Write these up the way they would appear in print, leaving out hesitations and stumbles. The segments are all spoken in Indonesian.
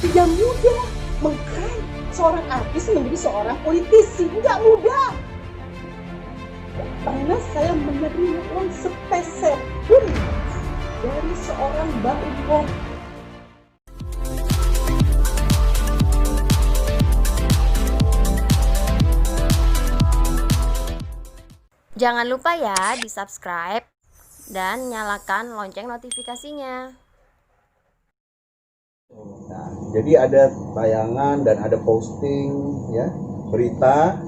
Tidak mudah mengklaim seorang artis menjadi seorang politisi, nggak mudah. Pernah saya menerima uang sepeser pun dari seorang Mbak Umum. Jangan lupa ya di-subscribe dan nyalakan lonceng notifikasinya. Nah, jadi ada tayangan dan ada posting ya, berita.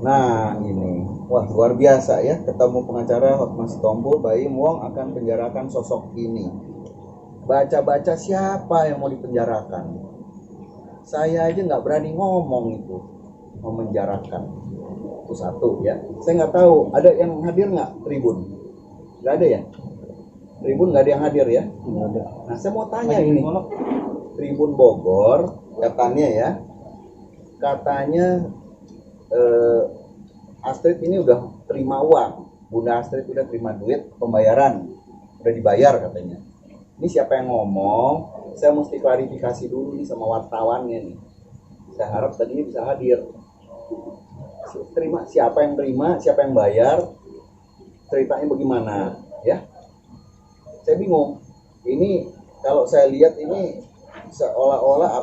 Nah, ini wah luar biasa ya, ketemu pengacara Hotma Sitompul, Baim Wong akan penjarakan sosok ini. Baca-baca siapa yang mau dipenjarakan? Saya aja nggak berani ngomong itu, memenjarakan. Itu satu ya. Saya nggak tahu ada yang hadir nggak Tribun? Nggak ada ya? Tribun nggak ada yang hadir ya? Nggak ada. Nah saya mau tanya ini, Tribun Bogor katanya Astrid ini udah terima uang, Bunda Astrid udah terima duit pembayaran, udah dibayar katanya. Ini siapa yang ngomong? Saya mesti klarifikasi dulu nih sama wartawannya nih. Saya harap tadi ini bisa hadir. Terima, siapa yang terima, siapa yang bayar, ceritanya bagaimana ya? Saya bingung. Ini kalau saya lihat ini seolah-olah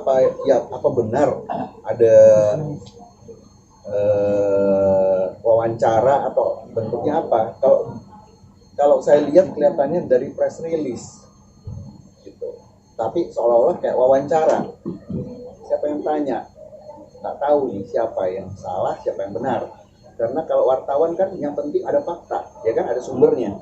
apa benar ada wawancara atau bentuknya apa? Kalau saya lihat kelihatannya dari press release gitu. Tapi seolah-olah kayak wawancara. Siapa yang tanya? Nggak tahu nih siapa yang salah, siapa yang benar. Karena kalau wartawan kan yang penting ada fakta, ya kan, ada sumbernya.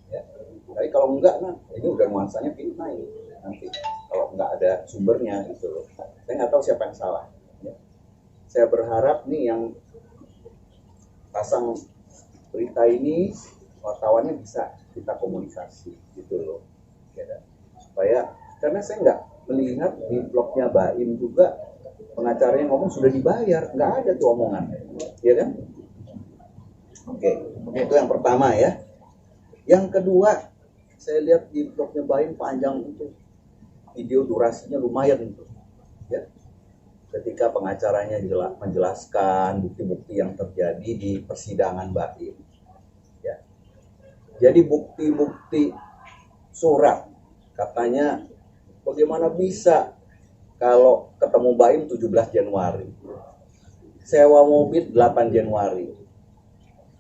Ya. Tapi kalau enggak, nah ini udah nuansanya fitnah ini. Nanti kalau nggak ada sumbernya gitu loh. Saya nggak tahu siapa yang salah. Ya. Saya berharap nih yang pasang berita ini wartawannya bisa kita komunikasi gitu loh. Ya, supaya karena saya nggak melihat di blognya Baim juga pengacaranya ngomong sudah dibayar, nggak ada tuh omongan, ya kan? Oke, itu yang pertama ya. Yang kedua, saya lihat di blognya Baim panjang itu, video durasinya lumayan itu, ya. Ketika pengacaranya menjelaskan bukti-bukti yang terjadi di persidangan Baim, ya. Jadi bukti-bukti surat, katanya bagaimana bisa kalau ketemu Baim 17 Januari, sewa mobil 8 Januari,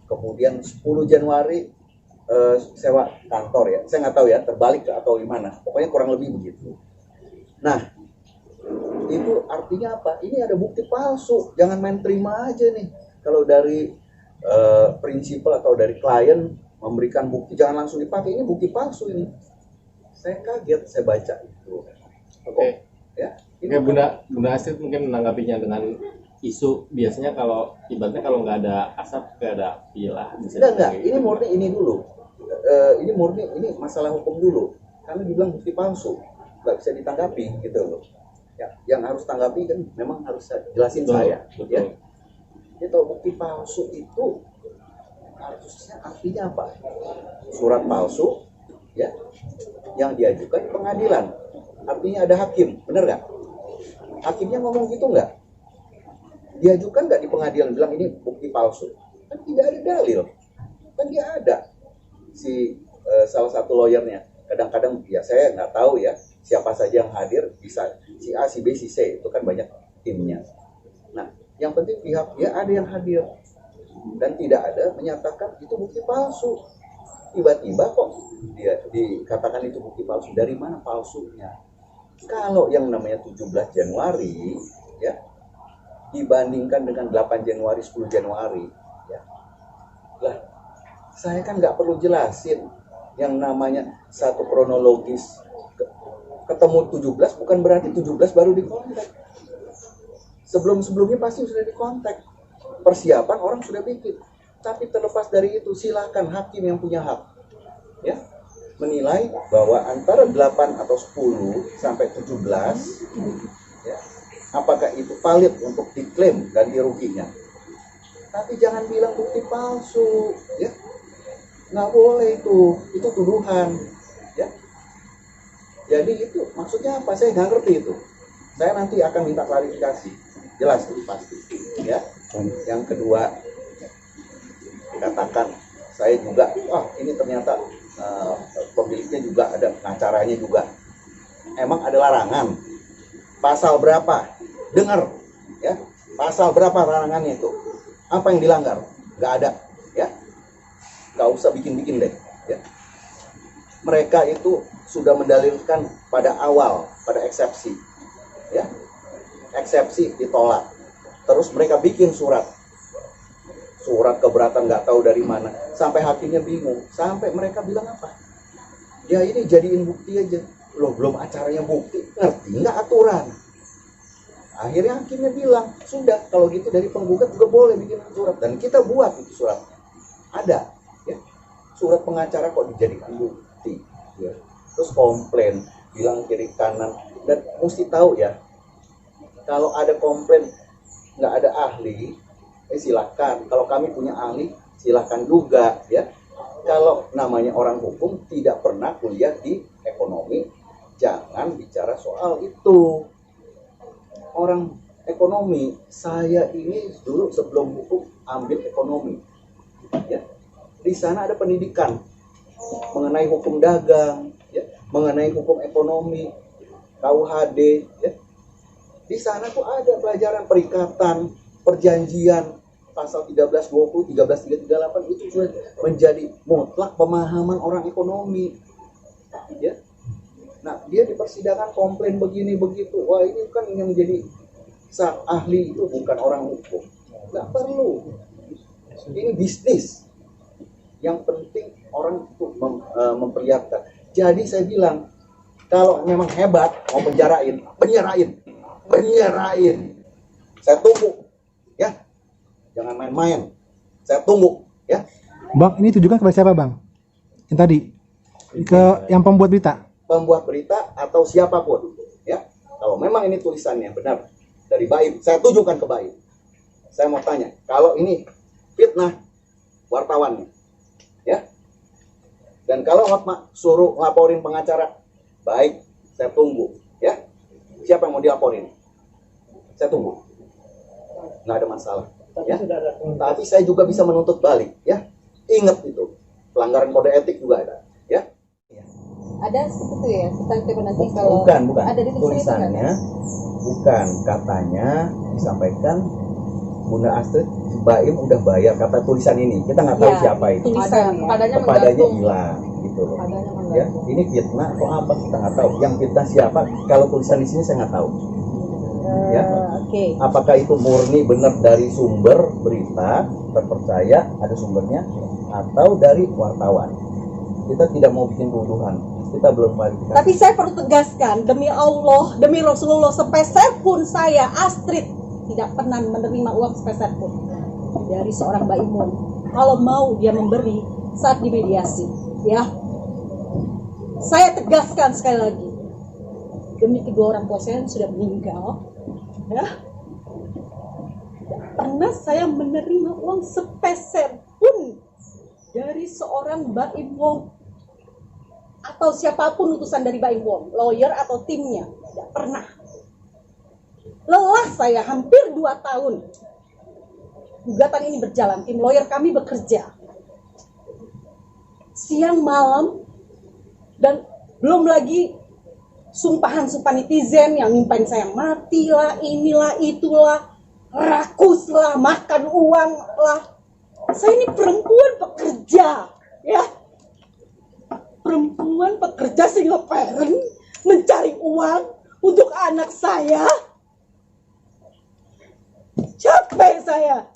kemudian 10 Januari sewa kantor ya, saya nggak tahu ya terbalik atau gimana, pokoknya kurang lebih begitu. Nah, itu artinya apa? Ini ada bukti palsu, jangan main terima aja nih. Kalau dari prinsipal atau dari klien memberikan bukti, jangan langsung dipakai, ini bukti palsu ini. Saya kaget, saya baca itu. Oke. Ya. Oke, Bunda Astrid mungkin menanggapinya dengan isu biasanya kalau ibaratnya kalau nggak ada asap nggak ada api lah. Enggak. Ini murni ini dulu. Ini masalah hukum dulu. Karena dibilang bukti palsu, nggak bisa ditanggapi gitu loh. Ya, yang harus tanggapi kan memang harus jelasin betul, saya. Betul. Ya. Jadi kalau bukti palsu itu harusnya artinya apa? Surat palsu, ya, yang diajukan ke pengadilan. Artinya ada hakim, bener nggak? Hakimnya ngomong gitu nggak? Diajukan nggak di pengadilan bilang ini bukti palsu? Kan tidak ada dalil. Kan dia ada si salah satu lawyernya. Kadang-kadang ya saya nggak tahu ya siapa saja yang hadir, bisa si A, si B, si C, itu kan banyak timnya. Nah, yang penting pihak dia ada yang hadir dan tidak ada menyatakan itu bukti palsu. Tiba-tiba kok dia dikatakan itu bukti palsu. Dari mana palsunya? Kalau yang namanya 17 Januari ya dibandingkan dengan 8 Januari, 10 Januari ya. Lah, saya kan nggak perlu jelasin yang namanya satu kronologis. Ketemu 17 bukan berarti 17 baru dikontak. Sebelum-sebelumnya pasti sudah dikontak. Persiapan orang sudah bikin. Tapi terlepas dari itu silakan hakim yang punya hak ya menilai bahwa antara 8 atau 10 sampai 17 ya, apakah itu valid untuk diklaim ganti ruginya. Tapi jangan bilang bukti palsu ya. Nggak boleh itu tuduhan ya. Jadi itu maksudnya apa? Saya nggak ngerti itu. Saya nanti akan minta klarifikasi. Jelas itu pasti. Ya. Dan yang kedua, katakan saya juga, ini ternyata pemiliknya juga ada pengacaranya juga. Emang ada larangan? Pasal berapa? Dengar, ya. Pasal berapa larangannya itu? Apa yang dilanggar? Nggak ada, ya. Nggak usah bikin-bikin deh, ya. Mereka itu sudah mendalilkan pada awal, pada eksepsi, ya. Eksepsi ditolak. Terus mereka bikin surat keberatan nggak tahu dari mana, sampai hakimnya bingung, sampai mereka bilang apa? Ya ini jadiin bukti aja. Loh, belum acaranya bukti, ngerti nggak aturan? Akhirnya hakimnya bilang, sudah kalau gitu dari penggugat juga boleh bikin surat, dan kita buat itu surat. Ada, ya. Surat pengacara kok dijadikan bukti, ya. Terus komplain, bilang kiri kanan, dan mesti tahu ya, kalau ada komplain nggak ada ahli, silakan. Kalau kami punya ahli, silakan juga, ya. Kalau namanya orang hukum tidak pernah kuliah di ekonomi, jangan bicara soal itu. Orang ekonomi, saya ini dulu sebelum hukum ambil ekonomi, ya. Di sana ada pendidikan mengenai hukum dagang, ya, mengenai hukum ekonomi, KUHD, ya. Di sana tuh ada pelajaran perikatan, perjanjian, pasal 1320, 1338 itu juga menjadi mutlak pemahaman orang ekonomi, ya. Nah, dia di persidangan komplain begini begitu, wah ini kan yang menjadi ahli itu bukan orang hukum, nggak perlu. Ini bisnis. Yang penting orang itu memperlihatkan. Jadi saya bilang, kalau memang hebat mau penyerahin. Saya tunggu, ya. Jangan main-main. Saya tunggu, ya. Bang, ini tujukan kepada siapa, Bang? Yang tadi yang pembuat berita. Pembuat berita atau siapapun, ya. Kalau memang ini tulisannya benar dari Baim, saya tujukan ke Baim. Saya mau tanya, kalau ini fitnah wartawannya, ya. Dan kalau Hotma suruh laporin pengacara, baik, saya tunggu, ya. Siapa yang mau dilaporin? Saya tunggu. Nggak ada masalah, ya. Tapi saya juga bisa menuntut balik, ya. Ingat itu, pelanggaran kode etik juga ada, ya. Ada seperti itu ya, tentang itu nanti kalau Bukan. ada di Tulisannya, bukan, katanya disampaikan Bunda Astrid, Baim udah bayar kata tulisan ini. Kita nggak tahu siapa itu. Tulisan, Kepadanya hilang, gitu loh. Ya, ini fitnah atau apa kita nggak tahu. Yang fitnah siapa? Kalau tulisan di sini saya nggak tahu. Ya. Oke. Apakah itu murni benar dari sumber berita terpercaya, ada sumbernya, atau dari wartawan? Kita tidak mau bikin tuduhan. Kita belum klarifikasi. Tapi saya perlu tegaskan, demi Allah, demi Rasulullah, sepeser pun saya, Astrid, tidak pernah menerima uang sepeser pun dari seorang Mbak Imun. Kalau mau dia memberi saat dimediasi, ya. Saya tegaskan sekali lagi, demi kedua orang tua saya yang sudah meninggal, ya. Tidak pernah saya menerima uang sepeser pun dari seorang Mbak Imun atau siapapun utusan dari Mbak Imun, lawyer atau timnya. Tidak pernah. Lelah saya hampir 2 tahun gugatan ini berjalan, tim lawyer kami bekerja siang malam, dan belum lagi sumpahan-sumpahan netizen yang mimpain saya matilah, inilah, itulah, rakus lah, makan uang lah. Saya ini perempuan pekerja, ya. Perempuan pekerja single parent mencari uang untuk anak saya. Capek saya.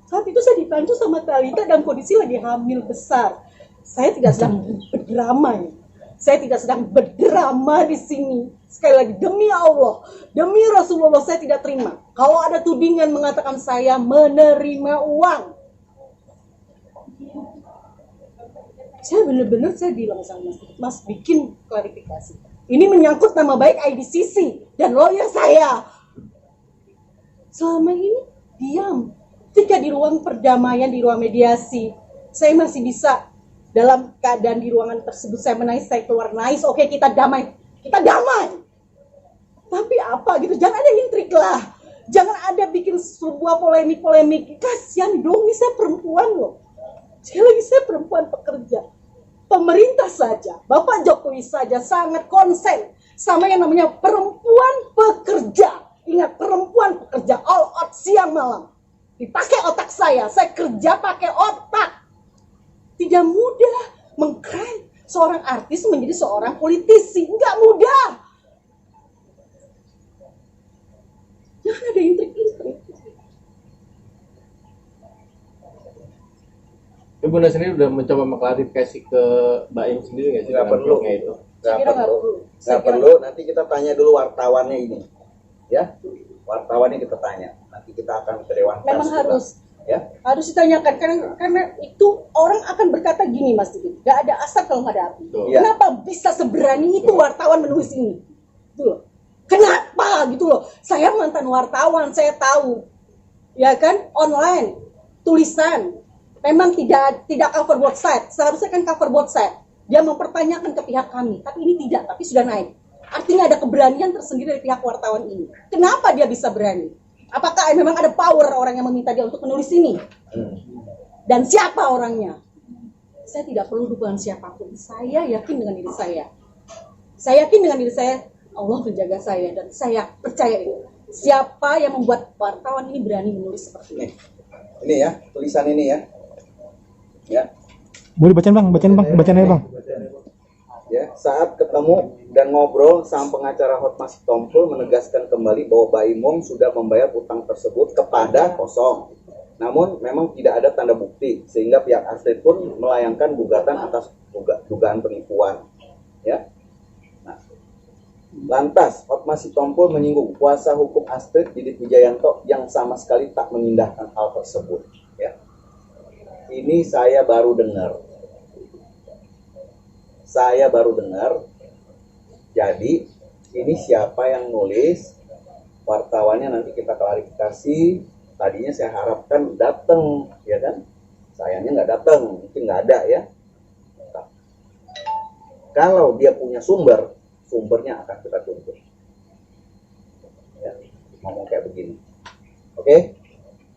Saat itu saya dibantu sama Talita dalam kondisi lagi hamil besar. Saya tidak sedang berdrama ya. Saya tidak sedang berdrama di sini. Sekali lagi, demi Allah, demi Rasulullah, saya tidak terima kalau ada tudingan mengatakan saya menerima uang. Saya benar-benar saya bilang sama Mas bikin klarifikasi. Ini menyangkut nama baik IDCC dan lawyer saya. Selama ini diam. Ketika di ruang perdamaian, di ruang mediasi, saya masih bisa dalam keadaan di ruangan tersebut saya menangis, saya keluar nangis, oke kita damai, tapi apa gitu, jangan ada intrik lah, jangan ada bikin sebuah polemik, kasihan dong, ini saya perempuan loh, sekali lagi saya perempuan pekerja. Pemerintah saja, Bapak Jokowi saja sangat konsen sama yang namanya perempuan pekerja. Ingat, perempuan pekerja all out siang malam. Dipakai otak saya kerja pakai otak. Tidak mudah mengklaim seorang artis menjadi seorang politisi, nggak mudah. Jangan ada intrik-intrik. Bunda sendiri udah mencoba mengklarifikasi ke Mbak Im sendiri nggak sih? Nggak dengan perlu. blognya itu? Saya kira nggak perlu. Nggak perlu. Nanti kita tanya dulu wartawannya ini, ya. Wartawannya kita tanya. Nanti kita akan ke Dewan Pers. Memang juga. harus. Ya. Harus ditanyakan karena itu orang akan berkata gini Mas Didi, nggak ada asap kalau nggak ada api. Betul. Iya. Kenapa bisa seberani itu wartawan menulis ini? Gitu loh. Kenapa gitu loh? Saya mantan wartawan, saya tahu, ya kan, online tulisan, memang tidak cover both side. Seharusnya kan cover both side. Dia mempertanyakan ke pihak kami, tapi ini tidak, tapi sudah naik. Artinya ada keberanian tersendiri dari pihak wartawan ini. Kenapa dia bisa berani? Apakah memang ada power orang yang meminta dia untuk menulis ini? Dan siapa orangnya? Saya tidak perlu dukungan siapapun. Saya yakin dengan diri saya. Saya yakin dengan diri saya, Allah menjaga saya. Dan saya percaya itu. Siapa yang membuat wartawan ini berani menulis seperti ini? Ini ya, tulisan ini ya. Ya. Boleh bacain bang, bacain aja bang. Ya, saat ketemu dan ngobrol, sang pengacara Hotma Sitompul menegaskan kembali bahwa Baimong sudah membayar utang tersebut kepada kosong. Namun memang tidak ada tanda bukti sehingga pihak Astrid pun melayangkan gugatan atas dugaan penipuan. Ya. Nah, lantas Hotma Sitompul menyinggung kuasa hukum Astrid Didit Wijayanto yang sama sekali tak mengindahkan hal tersebut. Ya. Ini saya baru dengar. Jadi ini siapa yang nulis, wartawannya nanti kita klarifikasi. Tadinya saya harapkan datang, ya kan? Sayangnya nggak datang, mungkin nggak ada ya. Kalau dia punya sumbernya akan kita tuntut. Ya, ngomong kayak begini, oke?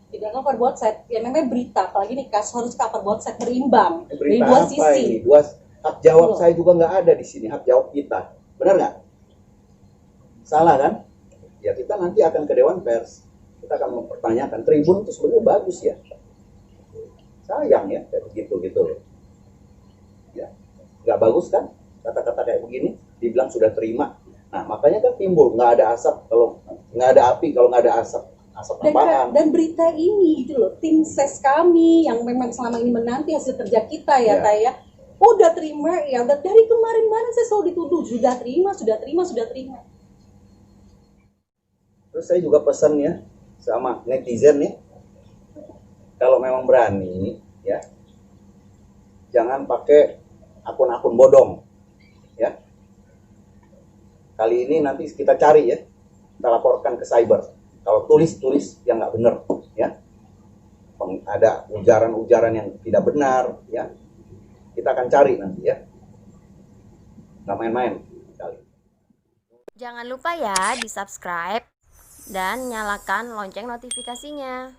Tidak cover both side. Ya namanya berita, apalagi nih kasus harus cover both side, berimbang dari Berita dua apa sisi. ini? Hak jawab Betul. saya juga nggak ada di sini, hak jawab kita. Benar nggak? Salah kan? Ya kita nanti akan ke Dewan Pers. Kita akan mempertanyakan. Tribun itu sebenarnya bagus ya. Sayang ya, kayak begitu gitu loh. Ya, nggak bagus kan? Kata-kata kayak begini, dibilang sudah terima. Nah makanya kan timbul nggak ada asap kalau nggak ada api, kalau nggak ada asap apaan? Dan berita ini gitu loh, tim ses kami yang memang selama ini menanti hasil kerja kita ya, Ya. Taya. Udah terima ya, udah dari kemarin saya selalu dituduh sudah terima. Terus saya juga pesan ya sama netizen ya, kalau memang berani ya, jangan pakai akun-akun bodong ya. Kali ini nanti kita cari ya, kita laporkan ke cyber. Kalau tulis yang nggak benar ya, ada ujaran-ujaran yang tidak benar ya, kita akan cari nanti ya, nggak main-main kali. Jangan lupa ya di subscribe dan nyalakan lonceng notifikasinya.